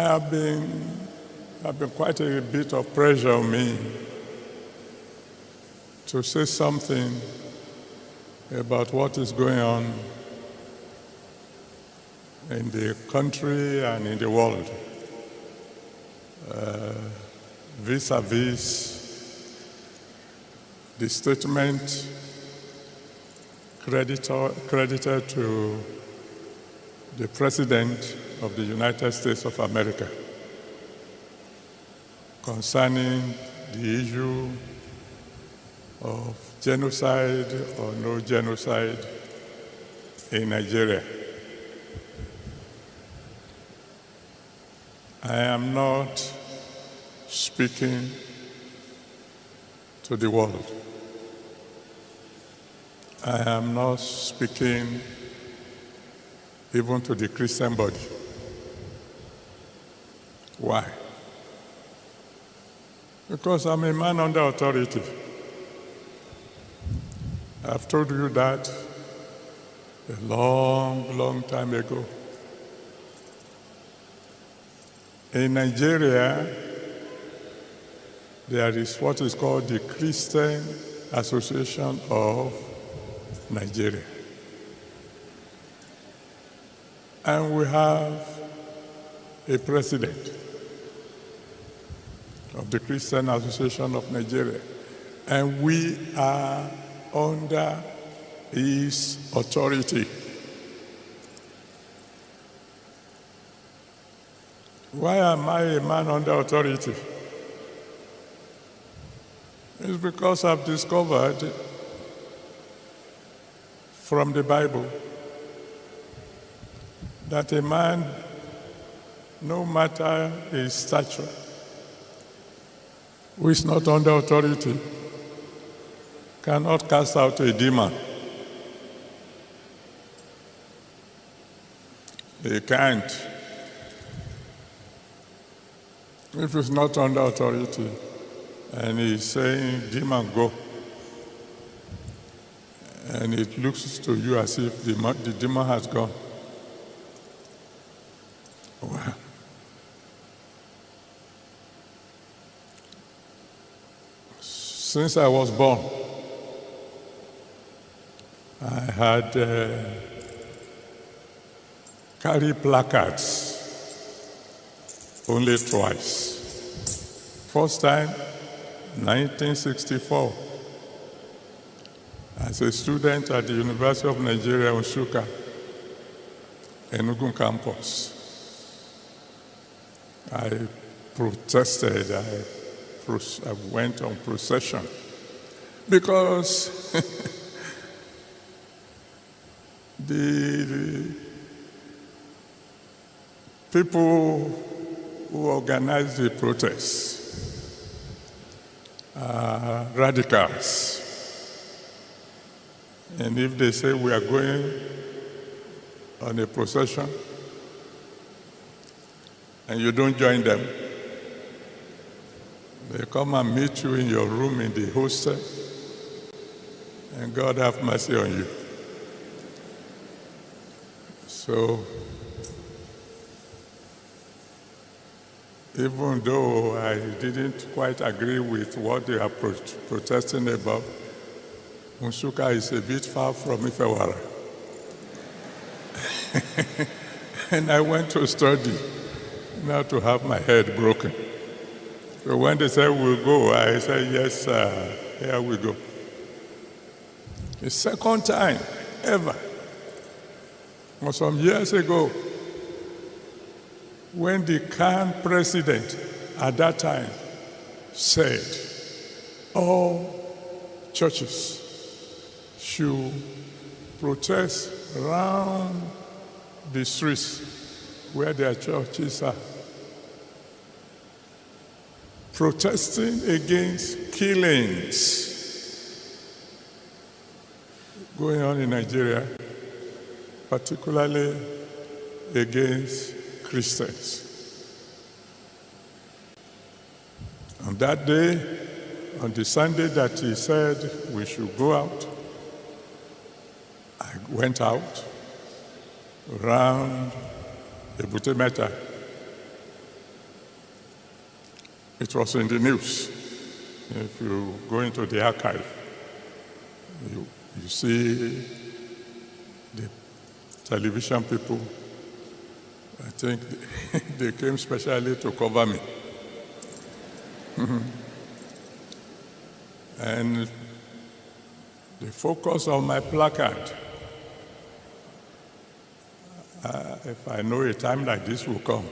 have been quite a bit of pressure on me to say something about what is going on in the country and in the world vis-a-vis the statement credited to the President of the United States of America concerning the issue of genocide or no genocide in Nigeria. I am not speaking to the world. I am not speaking even to the Christian body. Why? Because I'm a man under authority. I've told you that a long, long time ago. In Nigeria, there is what is called the Christian Association of Nigeria. And we have a president of the Christian Association of Nigeria. And we are under his authority. Why am I a man under authority? It's because I've discovered from the Bible that a man, no matter his stature, who is not under authority, cannot cast out a demon. He can't. If he's not under authority and he's saying, demon, go, and it looks to you as if the demon has gone, well, since I was born, I had carried placards only twice. First time, 1964, as a student at the University of Nigeria, Nsukka, Enugu campus. I protested, I went on procession because the people who organized the protests are radicals. And if they say we are going on a procession and you don't join them, they come and meet you in your room in the hostel, and God have mercy on you. So, even though I didn't quite agree with what they are protesting about, Nsukka is a bit far from Ifewara. And I went to study, not to have my head broken. So when they said we'll go, I said, yes, here we go. The second time ever was some years ago, when the CAN president at that time said all churches should protest around the streets where their churches are, protesting against killings going on in Nigeria, particularly against Christians. On that day, on the Sunday that he said we should go out, I went out around Ebute Metta It was in the news. If you go into the archive, you see the television people. I think they came specially to cover me. And the focus of my placard, if I know a time like this will come,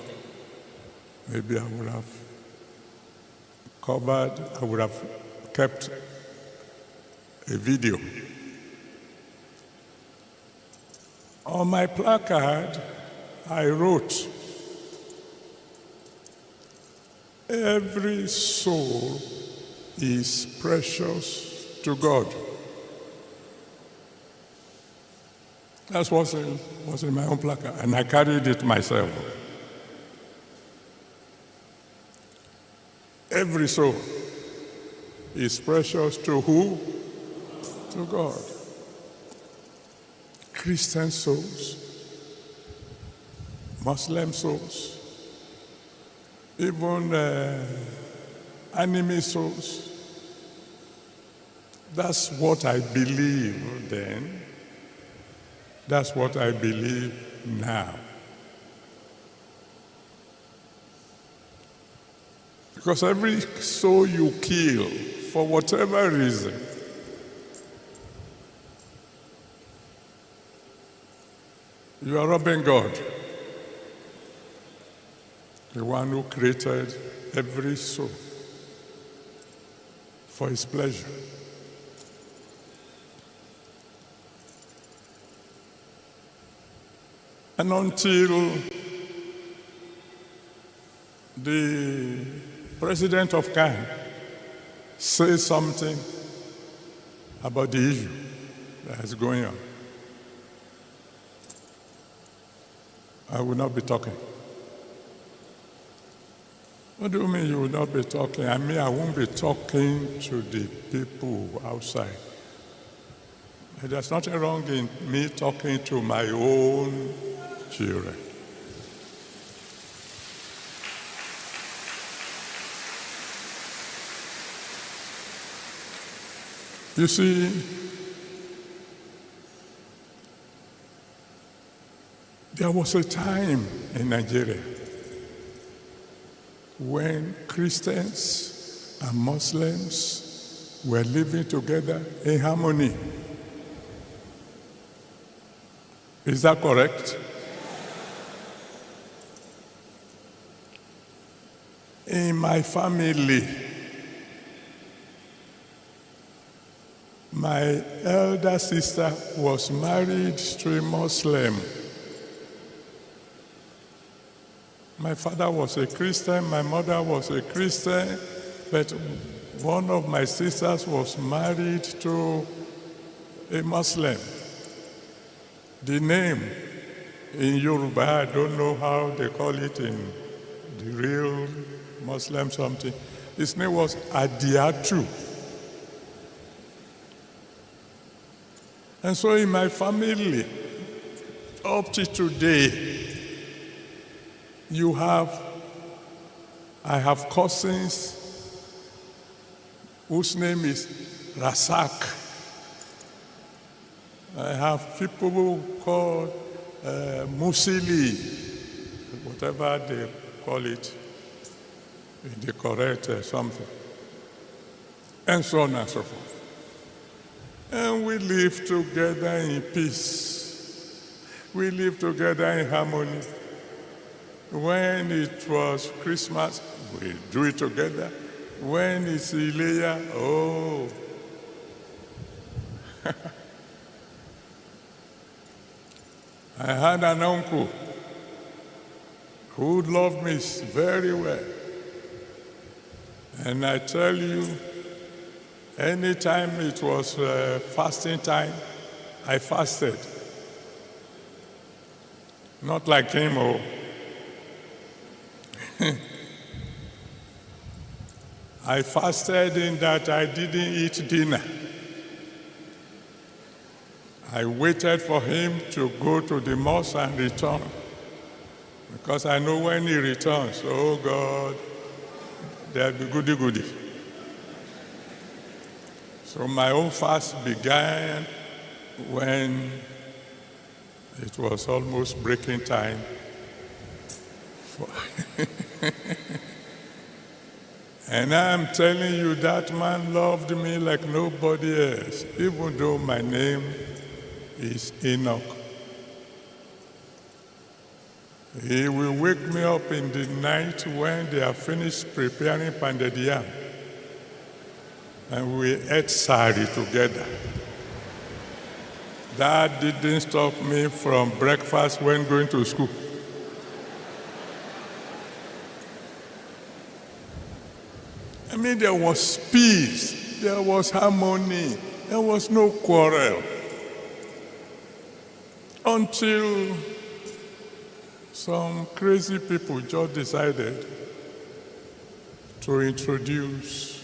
maybe I would have I would have kept a video. On my placard, I wrote, "Every soul is precious to God." That's what's in my own placard, and I carried it myself. Every soul is precious to who? To God. Christian souls, Muslim souls, even enemy souls. That's what I believe then. That's what I believe now. Because every soul you kill, for whatever reason, you are robbing God, the one who created every soul for his pleasure. And until the president of Cannes says something about the issue that is going on, I will not be talking. What do you mean you will not be talking? I mean, I won't be talking to the people outside. There's nothing wrong in me talking to my own children. You see, there was a time in Nigeria when Christians and Muslims were living together in harmony. Is that correct? In my family, my elder sister was married to a Muslim. My father was a Christian, my mother was a Christian, but one of my sisters was married to a Muslim. The name in Yoruba, I don't know how they call it in the real Muslim something. His name was Adiatu. And so in my family, up to today, I have cousins whose name is Rasak. I have people who call Musili, whatever they call it, in the correct something, and so on and so forth. And we live together in peace. We live together in harmony. When it was Christmas, we do it together. When it's Ileya, oh. I had an uncle who loved me very well. And I tell you, anytime it was fasting time, I fasted. Not like him, oh. I fasted in that I didn't eat dinner. I waited for him to go to the mosque and return. Because I know when he returns, oh God, there'll be goody-goody. So my own fast began when it was almost breaking time. And I'm telling you, that man loved me like nobody else, even though my name is Enoch. He will wake me up in the night when they are finished preparing pounded yam, and we ate sari together. That didn't stop me from breakfast when going to school. I mean, there was peace, there was harmony, there was no quarrel. Until some crazy people just decided to introduce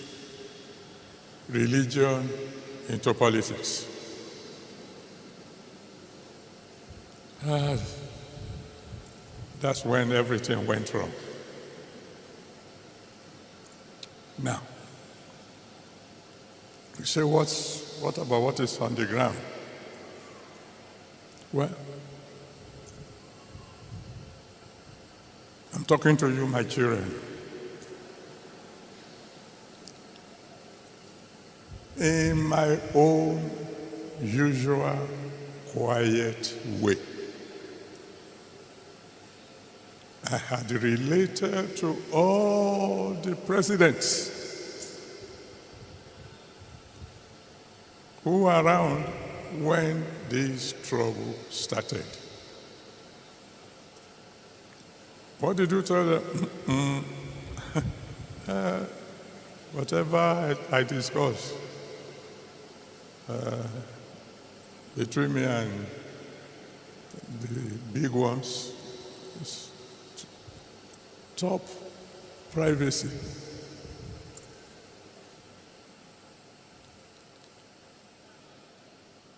religion into politics. That's when everything went wrong. Now, you say, what about what is on the ground? Well, I'm talking to you, my children. In my own usual quiet way, I had related to all the presidents who were around when this trouble started. What did you tell them? Whatever I discuss between me and the big ones is top privacy.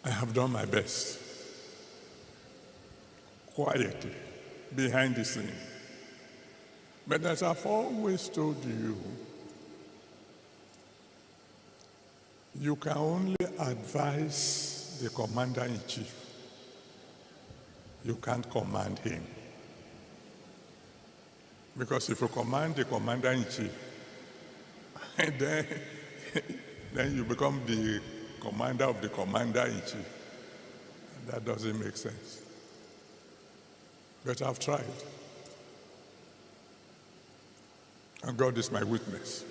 I have done my best, quietly, behind the scene. But as I've always told you, you can only advise the commander-in-chief. You can't command him. Because if you command the commander-in-chief, then you become the commander of the commander-in-chief. That doesn't make sense. But I've tried. And God is my witness.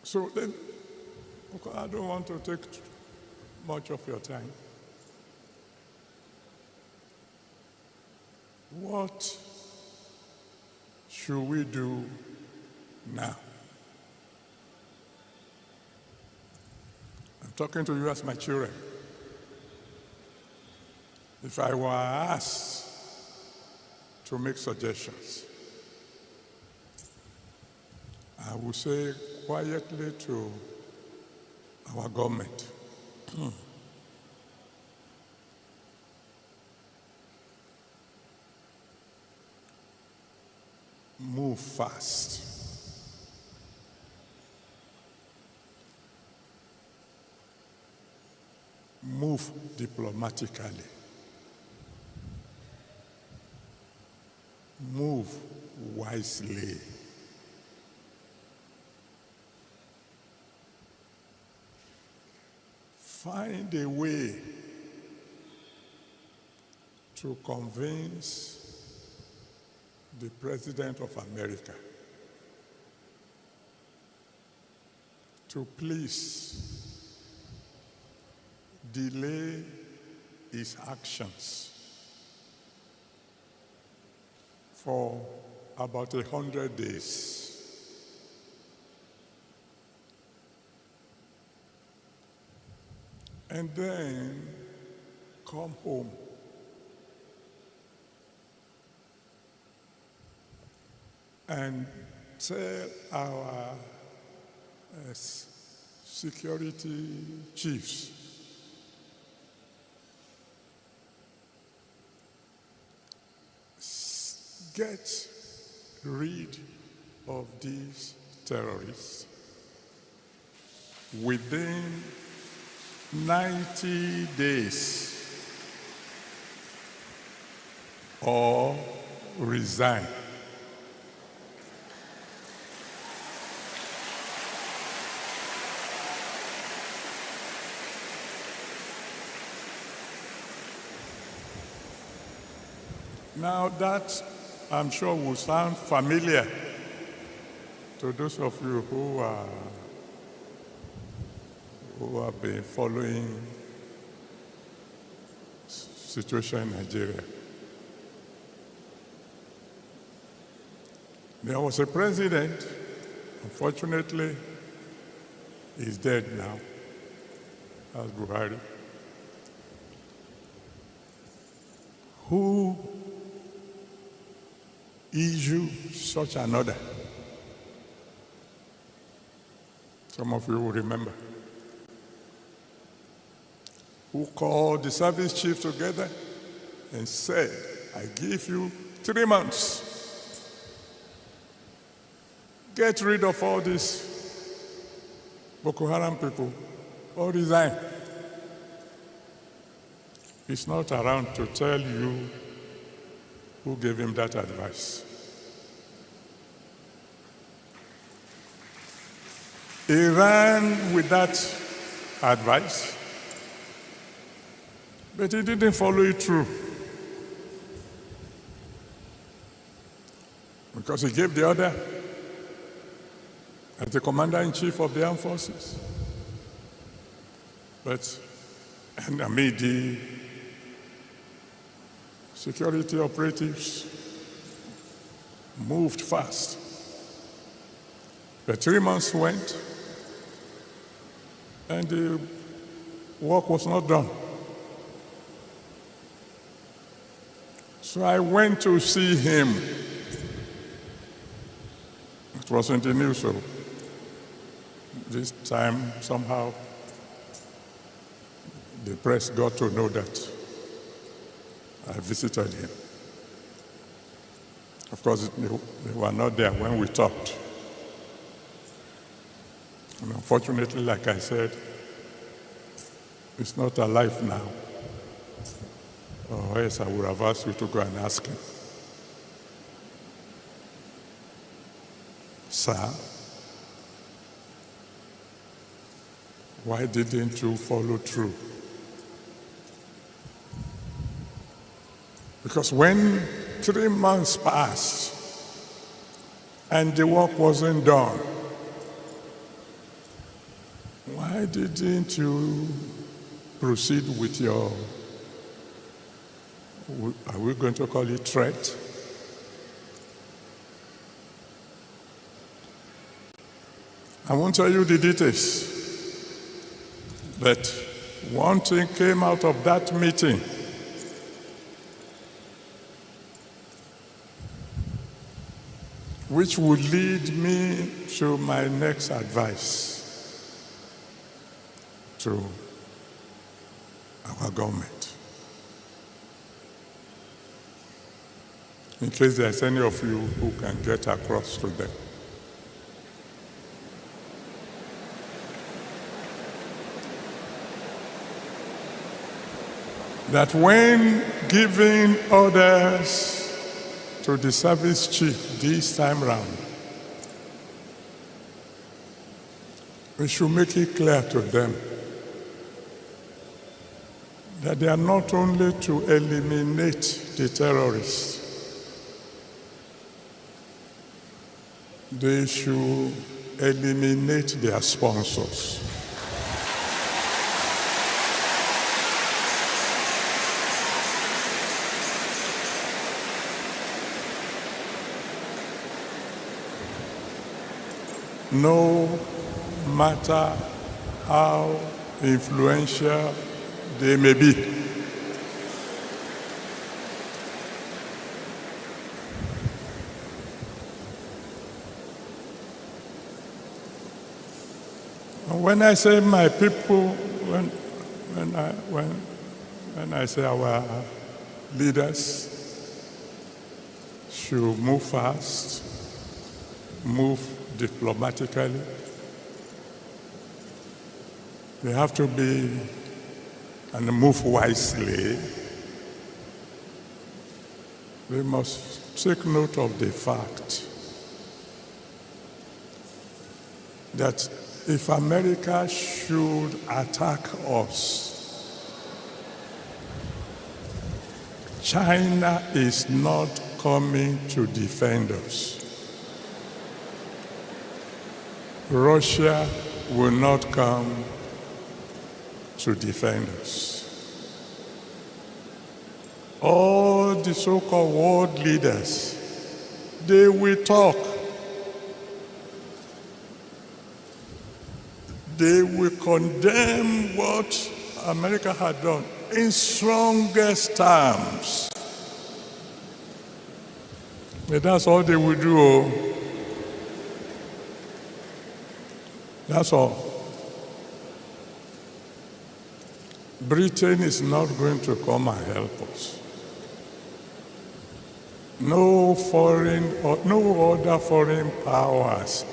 So then, okay, I don't want to take much of your time. What should we do now? I'm talking to you as my children. If I were asked to make suggestions, I would say quietly to our government, move fast. Move diplomatically. Move wisely. Find a way to convince the President of America to please delay his actions for about 100 days. And then come home. And tell our security chiefs get rid of these terrorists within 90 days or resign. Now that, I'm sure, will sound familiar to those of you who have been following situation in Nigeria. There was a president, unfortunately, he's dead now, that's Buhari, who issued such an order. Some of you will remember. Who called the service chief together and said, I give you 3 months. Get rid of all these Boko Haram people or resign. He's not around to tell you who gave him that advice. He ran with that advice, but he didn't follow it through. Because he gave the order as the commander-in-chief of the armed forces. But, and amid the security operatives moved fast. But 3 months went, and the work was not done. So I went to see him. It was in the news, so this time somehow the press got to know that I visited him. Of course, they were not there when we talked. And unfortunately, like I said, he's not alive now. Or else I would have asked you to go and ask him. Sir, why didn't you follow through? Because when 3 months passed and the work wasn't done, why didn't you proceed with your, are we going to call it threat? I won't tell you the details, but one thing came out of that meeting. Which would lead me to my next advice to our government. In case there's any of you who can get across to them. That when giving orders to the service chief this time round, we should make it clear to them that they are not only to eliminate the terrorists, they should eliminate their sponsors. No matter how influential they may be. When I say my people, when I say our leaders should move fast, move diplomatically. They have to be and move wisely. They must take note of the fact that if America should attack us, China is not coming to defend us. Russia will not come to defend us. All the so-called world leaders, they will talk. They will condemn what America had done in strongest terms. But that's all they will do. Oh. That's all. Britain is not going to come and help us. No foreign or no other foreign powers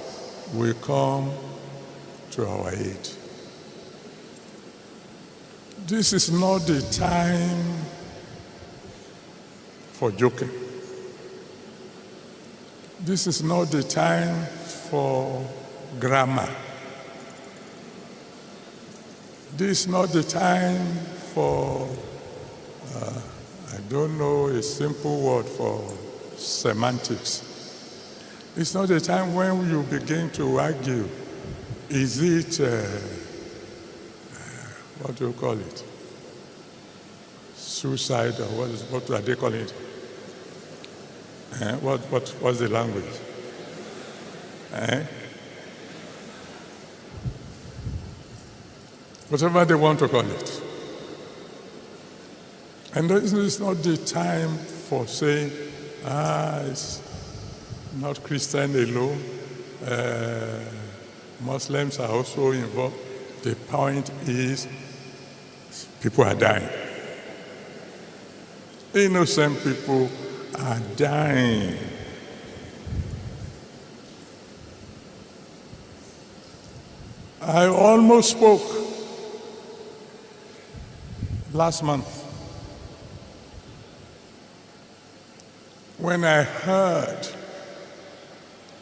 will come to our aid. This is not the time for joking. This is not the time for grammar. This is not the time for, I don't know a simple word for semantics. It's not the time when you begin to argue. Is it, what do you call it? Suicide, or what are they calling it? What's the language? Whatever they want to call it. And it's not the time for saying, it's not Christian alone. Muslims are also involved. The point is, people are dying. Innocent people are dying. I almost spoke last month when I heard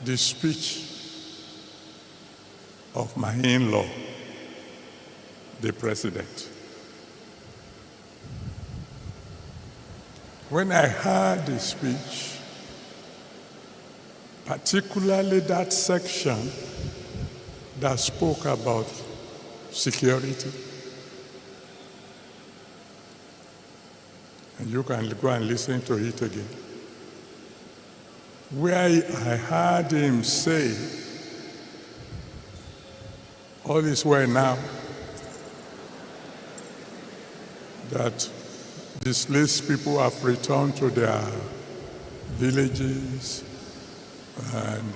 the speech of my in-law, the president. When I heard the speech, particularly that section that spoke about security, and you can go and listen to it again, where I heard him say, all is well now, that displaced people have returned to their villages, and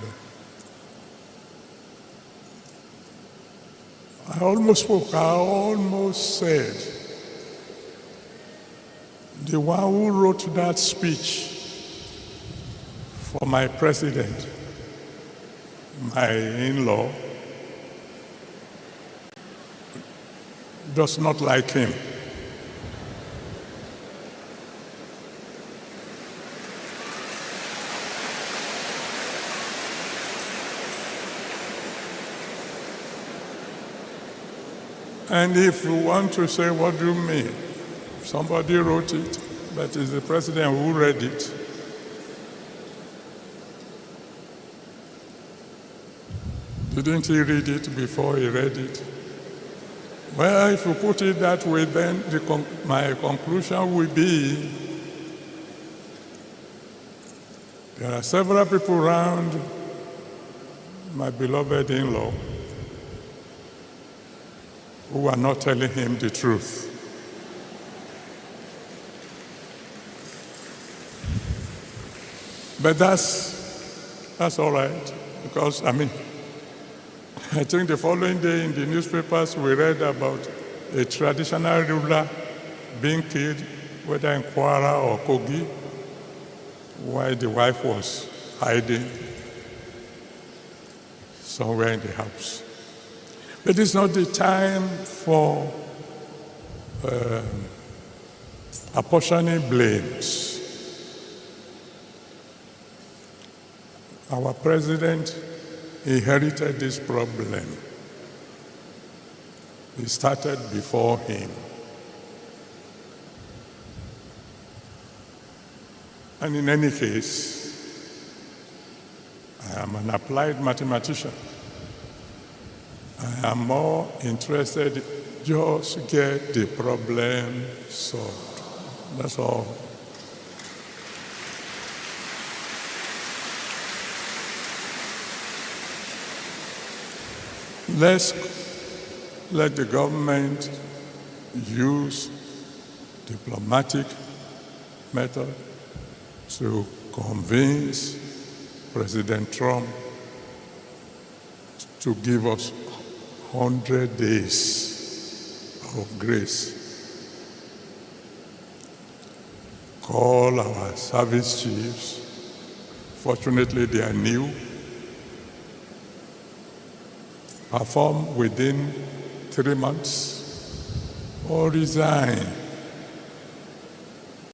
I almost spoke, I almost said, the one who wrote that speech for my president, my in-law, does not like him. And if you want to say, what do you mean? Somebody wrote it, but it's the president who read it. Didn't he read it before he read it? Well, if you put it that way, then my conclusion will be there are several people around my beloved in-law who are not telling him the truth. But that's all right, because, I think the following day in the newspapers we read about a traditional ruler being killed, whether in Kwara or Kogi, while the wife was hiding somewhere in the house. It is not the time for apportioning blames. Our president inherited this problem. It started before him. And in any case, I am an applied mathematician. I am more interested, just get the problem solved. That's all. Let's let the government use diplomatic method to convince President Trump to give us 100 days of grace. Call our service chiefs. Fortunately, they are new. Perform within 3 months or resign.